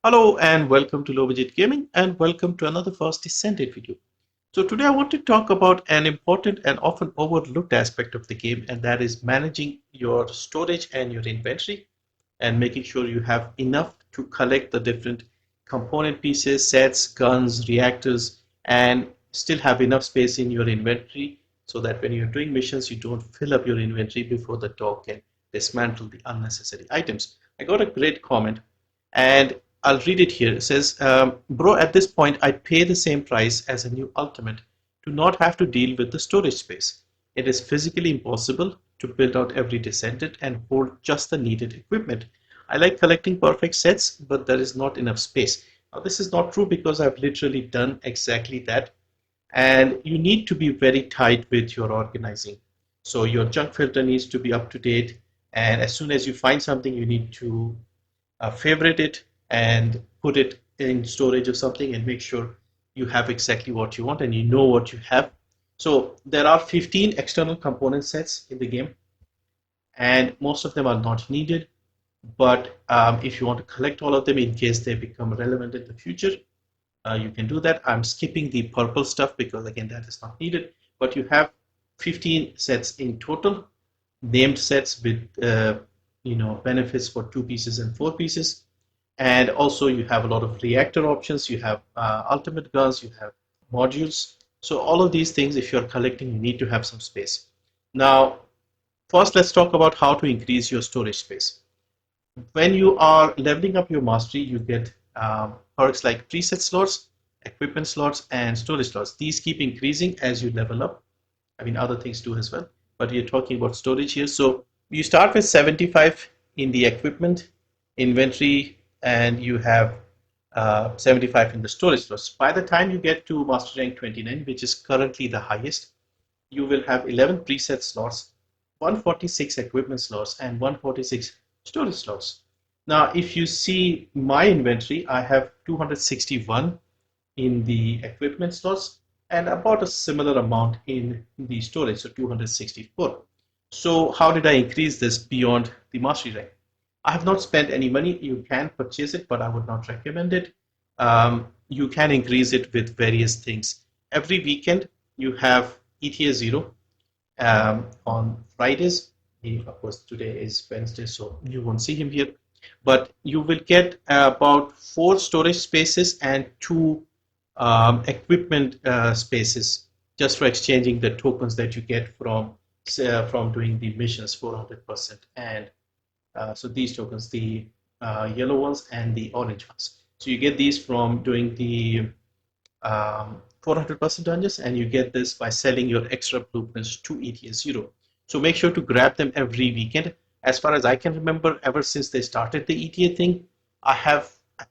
Hello and welcome to Low Budget Gaming and welcome to another First Descendant video. So today I want to talk about an important and often overlooked aspect of the game, and that is managing your storage and your inventory and making sure you have enough to collect the different component pieces, sets, guns, reactors, and still have enough space in your inventory so that when you're doing missions you don't fill up your inventory before the dog can dismantle the unnecessary items. I got a great comment and I'll read it here. It says, bro, at this point, I'd pay the same price as a new Ultimate to not have to deal with the storage space. It is physically impossible to build out every Descendant and hold just the needed equipment. I like collecting perfect sets, but there is not enough space. Now, this is not true because I've literally done exactly that. And you need to be very tight with your organizing. So your junk filter needs to be up to date. And as soon as you find something, you need to favorite it and put it in storage or something and make sure you have exactly what you want and you know what you have. So there are 15 external component sets in the game and most of them are not needed. But if you want to collect all of them in case they become relevant in the future, you can do that. I'm skipping the purple stuff because again that is not needed, but you have 15 sets in total, named sets with benefits for 2 pieces and 4 pieces. And also you have a lot of reactor options, you have ultimate guns, you have modules. So all of these things, if you're collecting, you need to have some space. Now first let's talk about how to increase your storage space. When you are leveling up your mastery, you get perks like preset slots, equipment slots, and storage slots. These keep increasing as you level up. I mean, other things do as well, but we're talking about storage here. So you start with 75 in the equipment inventory, and you have 75 in the storage slots. By the time you get to master rank 29, which is currently the highest, you will have 11 preset slots, 146 equipment slots, and 146 storage slots. Now, if you see my inventory, I have 261 in the equipment slots and about a similar amount in the storage, so 264. So how did I increase this beyond the mastery rank? I have not spent any money. You can purchase it, but I would not recommend it. You can increase it with various things. Every weekend, you have ETA 0 on Fridays. Of course, today is Wednesday, so you won't see him here. But you will get about 4 storage spaces and 2 equipment spaces just for exchanging the tokens that you get from doing the missions 400%. And so these tokens, the yellow ones and the orange ones. So you get these from doing the 400% dungeons, and you get this by selling your extra blueprints to ETA 0. So make sure to grab them every weekend. As far as I can remember, ever since they started the ETA thing, I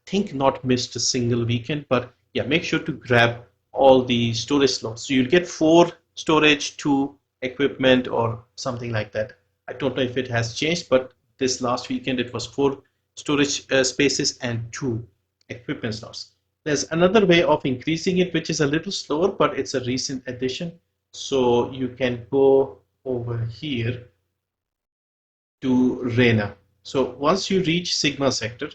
think, not missed a single weekend. But yeah, make sure to grab all the storage slots. So you'll get 4 storage, 2 equipment, or something like that. I don't know if it has changed, but this last weekend it was 4 storage spaces and 2 equipment slots. There's another way of increasing it, which is a little slower, but it's a recent addition. So you can go over here to Rena. So once you reach Sigma sector,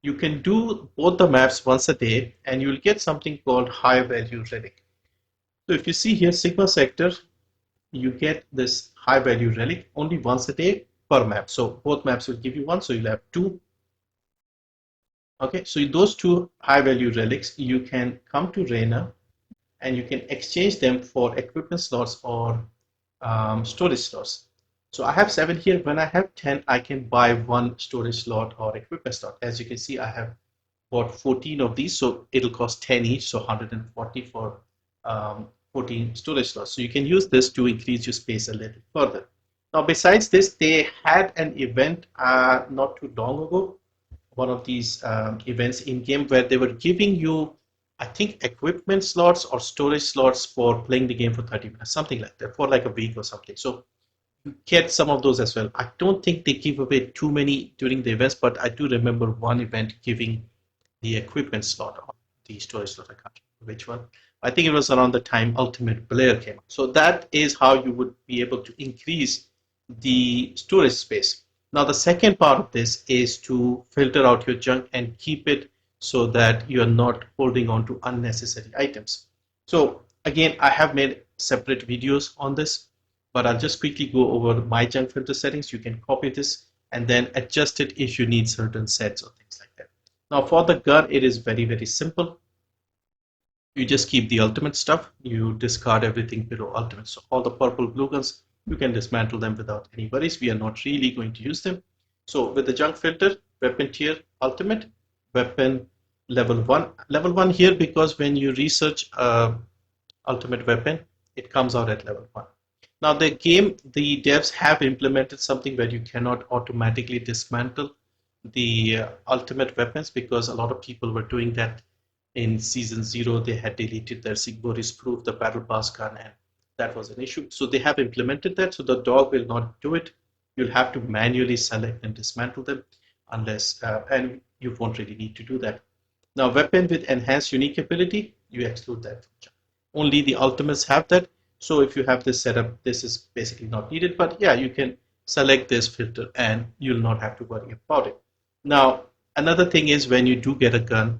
you can do both the maps once a day and you'll get something called high value relic. So if you see here, Sigma sector, you get this high value relic only once a day per map. So both maps will give you one, so you'll have 2. Okay, so those 2 high value relics, you can come to Rena and you can exchange them for equipment slots or storage slots. So I have 7 here. When I have 10, I can buy 1 storage slot or equipment slot. As you can see, I have bought 14 of these, so it'll cost 10 each, so 140 for 14 storage slots. So you can use this to increase your space a little further. Now, besides this, they had an event not too long ago, one of these events in game where they were giving you, I think, equipment slots or storage slots for playing the game for 30 minutes, something like that, for like a week or something. So you get some of those as well. I don't think they give away too many during the events, but I do remember one event giving the equipment slot or the storage slot. I can't remember which one. I think it was around the time Ultimate Blair came out. So that is how you would be able to increase the storage space. Now, the second part of this is to filter out your junk and keep it so that you're not holding on to unnecessary items. So again, I have made separate videos on this, but I'll just quickly go over my junk filter settings. You can copy this and then adjust it if you need certain sets or things like that. Now for the gun, it is very, very simple. You just keep the ultimate stuff. You discard everything below ultimate. So all the purple blue guns, you can dismantle them without any worries. We are not really going to use them. So with the junk filter, weapon tier ultimate, weapon level 1. Level 1 here because when you research ultimate weapon, it comes out at level 1. Now the devs have implemented something where you cannot automatically dismantle the ultimate weapons, because a lot of people were doing that in season 0. They had deleted their Sigboris proof, the battle pass gun, and that was an issue. So they have implemented that, so the dog will not do it. You'll have to manually select and dismantle them, unless and you won't really need to do that. Now weapon with enhanced unique ability, you exclude that feature. Only the ultimates have that. So if you have this setup, this is basically not needed, but yeah, you can select this filter and you'll not have to worry about it. Now another thing is, when you do get a gun,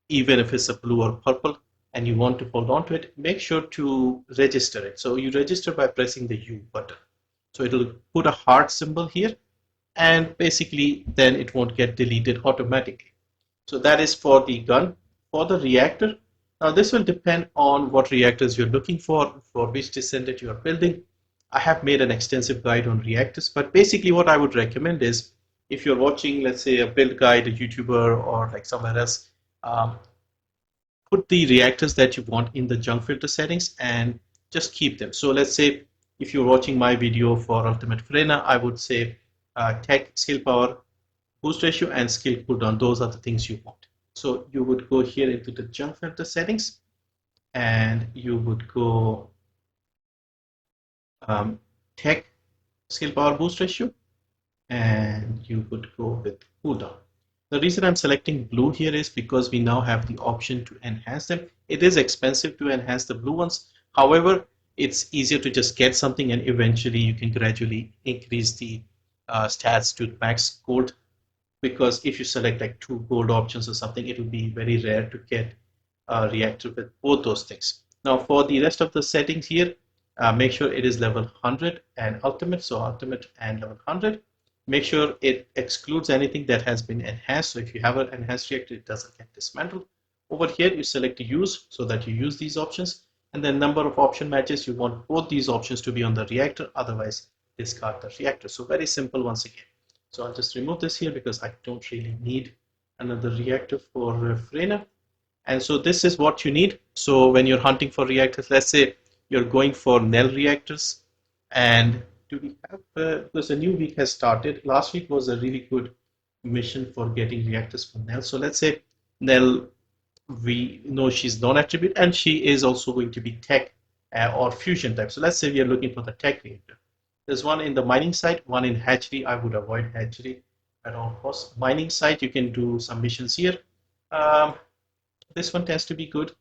even if it's a blue or purple, and you want to hold on to it, make sure to register it. So you register by pressing the U button. So it'll put a heart symbol here, and basically then it won't get deleted automatically. So that is for the gun. For the reactor, now this will depend on what reactors you're looking for which descendant you are building. I have made an extensive guide on reactors, but basically what I would recommend is, if you're watching, let's say, a build guide, a YouTuber, or like somewhere else, put the reactors that you want in the junk filter settings and just keep them. So let's say if you're watching my video for Ultimate Frena, I would say tech, skill power, boost ratio, and skill cooldown. Those are the things you want. So you would go here into the junk filter settings, and you would go tech, skill power, boost ratio, and you would go with cooldown. The reason I'm selecting blue here is because we now have the option to enhance them. It is expensive to enhance the blue ones. However, it's easier to just get something, and eventually you can gradually increase the stats to max gold. Because if you select like 2 gold options or something, it will be very rare to get a reactor with both those things. Now for the rest of the settings here, make sure it is level 100 and ultimate. So ultimate and level 100. Make sure it excludes anything that has been enhanced. So if you have an enhanced reactor, it doesn't get dismantled. Over here, you select use, so that you use these options. And then number of option matches, you want both these options to be on the reactor, otherwise discard the reactor. So very simple once again. So I'll just remove this here because I don't really need another reactor for Frena. And so this is what you need. So when you're hunting for reactors, let's say you're going for Nell reactors, and do we have, because a new week has started. Last week was a really good mission for getting reactors for Nell. So let's say Nell, we know she's non-attribute, and she is also going to be tech or fusion type. So let's say we are looking for the tech reactor. There's one in the mining site, one in hatchery. I would avoid hatchery at all costs. Mining site, you can do some missions here. This one tends to be good.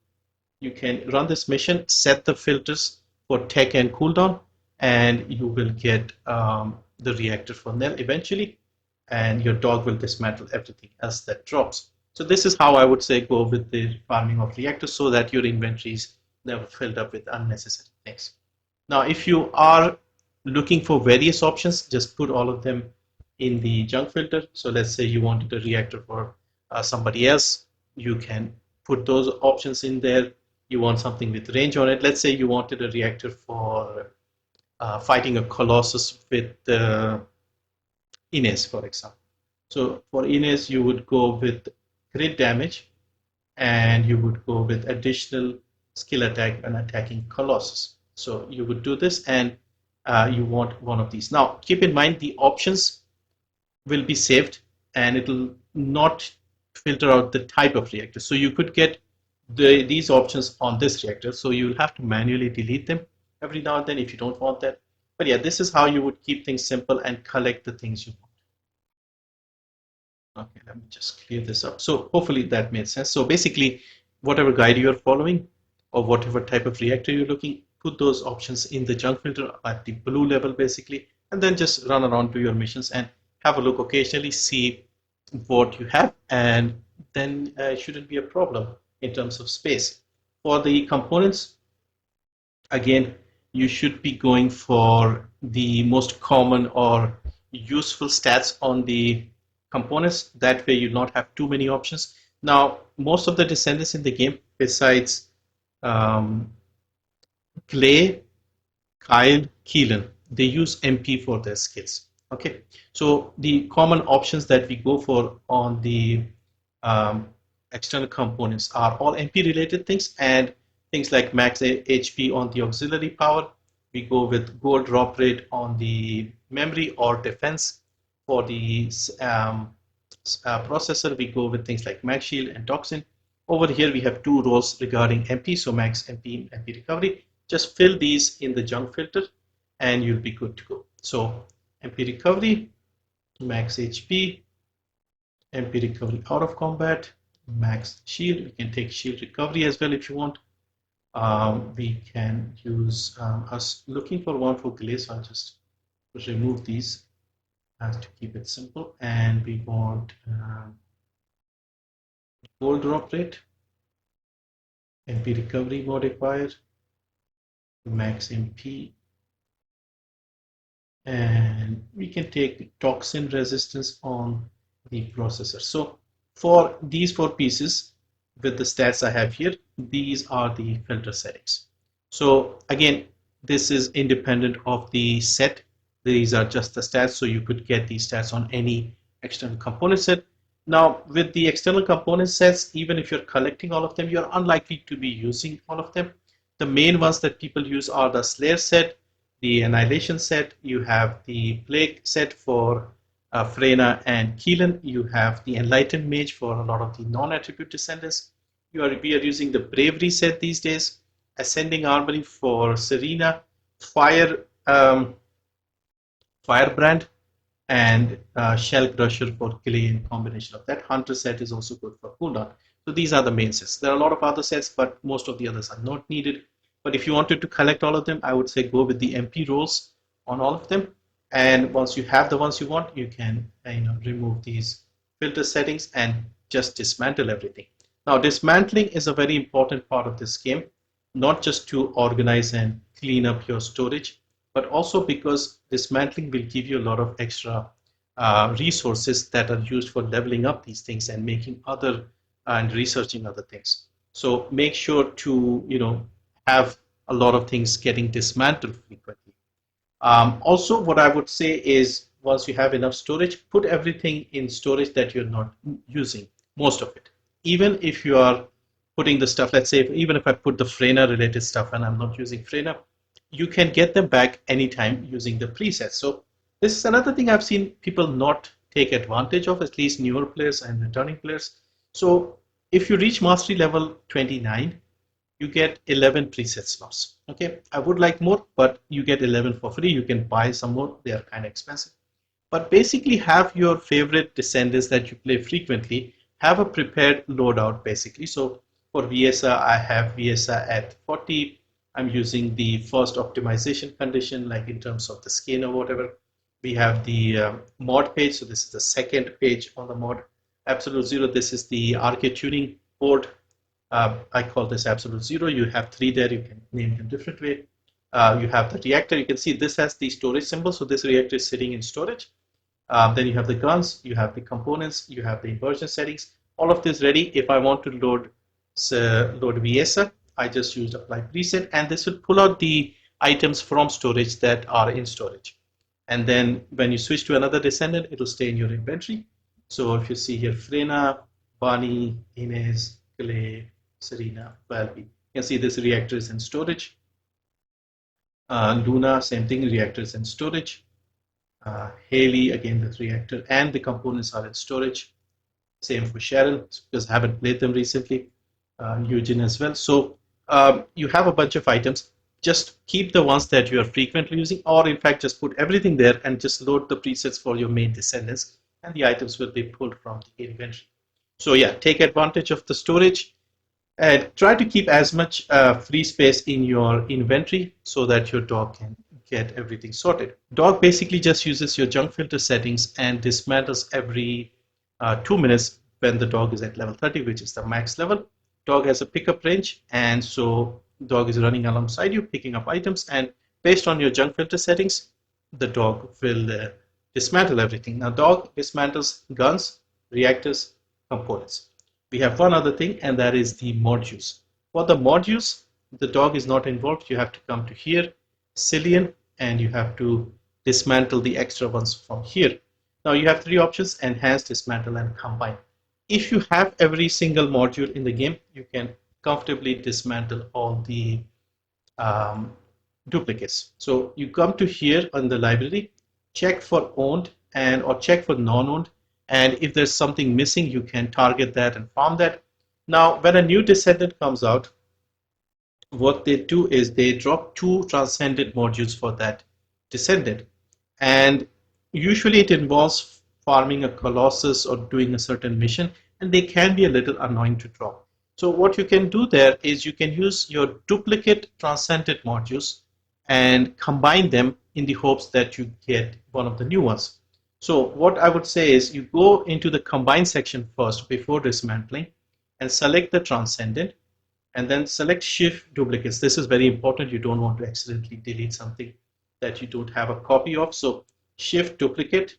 You can run this mission, set the filters for tech and cooldown, and you will get the reactor for Nell eventually, and your dog will dismantle everything else that drops. So this is how I would say go with the farming of reactors, so that your inventory is never filled up with unnecessary things. Now if you are looking for various options, just put all of them in the junk filter. So let's say you wanted a reactor for somebody else, you can put those options in there. You want something with range on it. Let's say you wanted a reactor for fighting a Colossus with Ines, for example. So for Ines, you would go with crit damage, and you would go with additional skill attack when attacking Colossus. So you would do this, and you want one of these. Now keep in mind, the options will be saved, and it will not filter out the type of reactor. So you could get these options on this reactor, so you'll have to manually delete them every now and then if you don't want that. But yeah, this is how you would keep things simple and collect the things you want. Okay, let me just clear this up. So hopefully that made sense. So basically, whatever guide you're following or whatever type of reactor you're looking, put those options in the junk filter at the blue level basically, and then just run around to your missions and have a look occasionally, see what you have, and then it shouldn't be a problem in terms of space. For the components, again, you should be going for the most common or useful stats on the components. That way you not have too many options. Now, most of the descendants in the game, besides um, Clay, Kyle, Keelan, they use MP for their skills. Okay, so the common options that we go for on the um, external components are all MP related things, and things like max HP on the auxiliary power. We go with gold drop rate on the memory or defense. For the processor, we go with things like max shield and toxin. Over here, we have two roles regarding MP, so max MP, MP recovery. Just fill these in the junk filter and you'll be good to go. So MP recovery, max HP, MP recovery out of combat, max shield. We can take shield recovery as well if you want. We can use us looking for one for glaze. So I'll just remove these to keep it simple. And we want gold drop rate, MP recovery modifier, max MP, and we can take toxin resistance on the processor. So for these four pieces with the stats I have here, these are the filter settings. So again, this is independent of the set. These are just the stats, so you could get these stats on any external component set. Now with the external component sets, even if you're collecting all of them, you're unlikely to be using all of them. The main ones that people use are the Slayer set, the Annihilation set, you have the Plague set for Freyna and Keelan, you have the Enlightened Mage for a lot of the non-attribute descendants. We are using the Bravery set these days, Ascending Armory for Serena, Firebrand, and Shell Crusher for Clay. In combination of that, Hunter set is also good for cooldown. So these are the main sets. There are a lot of other sets, but most of the others are not needed. But if you wanted to collect all of them, I would say go with the MP roles on all of them. And once you have the ones you want, you can remove these filter settings and just dismantle everything. Now, dismantling is a very important part of this game, not just to organize and clean up your storage, but also because dismantling will give you a lot of extra resources that are used for leveling up these things and making other and researching other things. So make sure to have a lot of things getting dismantled frequently. Also, what I would say is once you have enough storage, put everything in storage that you're not using, most of it. Even if you are putting the stuff, let's say, even if I put the Freyna related stuff and I'm not using Freyna, you can get them back anytime using the presets. So this is another thing I've seen people not take advantage of, at least newer players and returning players. So if you reach mastery level 29, you get 11 preset slots. Okay, I would like more, but you get 11 for free. You can buy some more, they are kind of expensive. But basically have your favorite descendants that you play frequently, have a prepared loadout basically. So for VSA, I have VSA at 40. I'm using the first optimization condition, like in terms of the skin or whatever. We have the mod page. So this is the second page on the mod. Absolute Zero, this is the arcade tuning board. I call this Absolute Zero. You have three there. You can name them different way. You have the reactor. You can see this has the storage symbol. So this reactor is sitting in storage. Then you have the guns. You have the components. You have the inversion settings. All of this ready. If I want to load VSA, I just used apply preset, and this will pull out the items from storage that are in storage. And then when you switch to another descendant, it will stay in your inventory. So if you see here, Freyna, Barney, Inez, Clay, Serena, Valby, you can see this reactor is in storage. Luna, same thing, reactor is in storage. Haley, again, the reactor and the components are in storage. Same for Cheryl, because I haven't played them recently. Eugene as well. So you have a bunch of items. Just keep the ones that you are frequently using, or in fact, just put everything there and just load the presets for your main descendants, and the items will be pulled from the inventory. So yeah, take advantage of the storage and try to keep as much free space in your inventory so that your dog can get everything sorted. Dog basically just uses your junk filter settings and dismantles every 2 minutes when the dog is at level 30, which is the max level. Dog has a pickup range, and so dog is running alongside you, picking up items, and based on your junk filter settings, the dog will dismantle everything. Now, dog dismantles guns, reactors, components. We have one other thing, and that is the modules. For the modules, the dog is not involved. You have to come to here, Cillian, and you have to dismantle the extra ones from here. Now you have three options: enhance, dismantle, and combine. If you have every single module in the game, you can comfortably dismantle all the um, duplicates. So you come to here on the library, check for owned and or check for non-owned, and if there's something missing, you can target that and farm that. Now, when a new descendant comes out, what they do is they drop two transcendent modules for that descendant, and usually it involves farming a colossus or doing a certain mission, and they can be a little annoying to drop. So what you can do there is you can use your duplicate transcendent modules and combine them in the hopes that you get one of the new ones. So what I would say is you go into the combine section first before dismantling and select the transcendent, and then select shift duplicates. This is very important. You don't want to accidentally delete something that you don't have a copy of. So shift duplicate,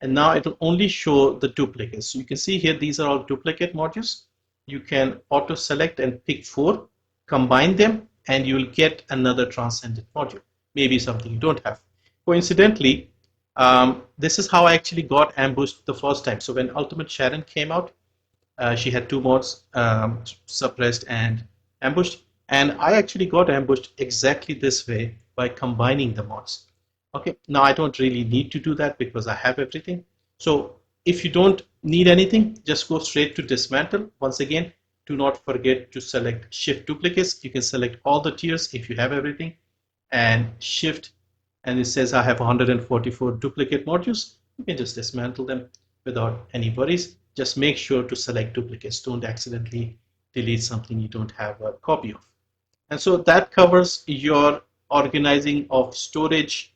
and now it will only show the duplicates. So you can see here, these are all duplicate modules. You can auto select and pick 4, combine them, and you will get another transcendent module, maybe something you don't have. Coincidentally, this is how I actually got ambushed the first time. So when Ultimate Sharon came out, she had 2 mods, suppressed and ambushed, and I actually got ambushed exactly this way by combining the mods. Okay, now I don't really need to do that because I have everything. So if you don't need anything, just go straight to dismantle. Once again, do not forget to select shift duplicates. You can select all the tiers if you have everything, and shift, and it says I have 144 duplicate modules. You can just dismantle them without any worries. Just make sure to select duplicates. Don't accidentally delete something you don't have a copy of. And so that covers your organizing of storage,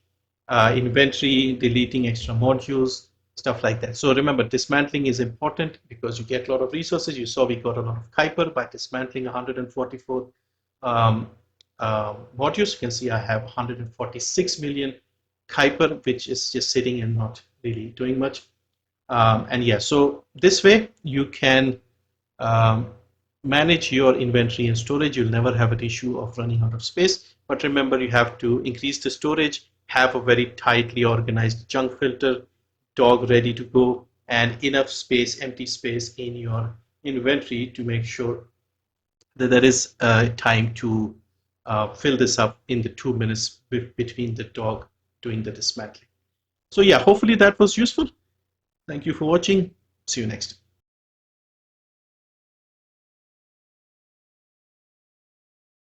inventory, deleting extra modules, stuff like that. So remember, dismantling is important because you get a lot of resources. You saw we got a lot of Kuiper by dismantling 144 modules. You can see I have 146 million Kuiper, which is just sitting and not really doing much. And yeah, so this way you can manage your inventory and storage. You'll never have an issue of running out of space. But remember, you have to increase the storage, have a very tightly organized junk filter, dog ready to go, and enough space, empty space in your inventory to make sure that there is time to fill this up in the 2 minutes between the dog doing the dismantling. So yeah, hopefully that was useful. Thank you for watching. See you next time.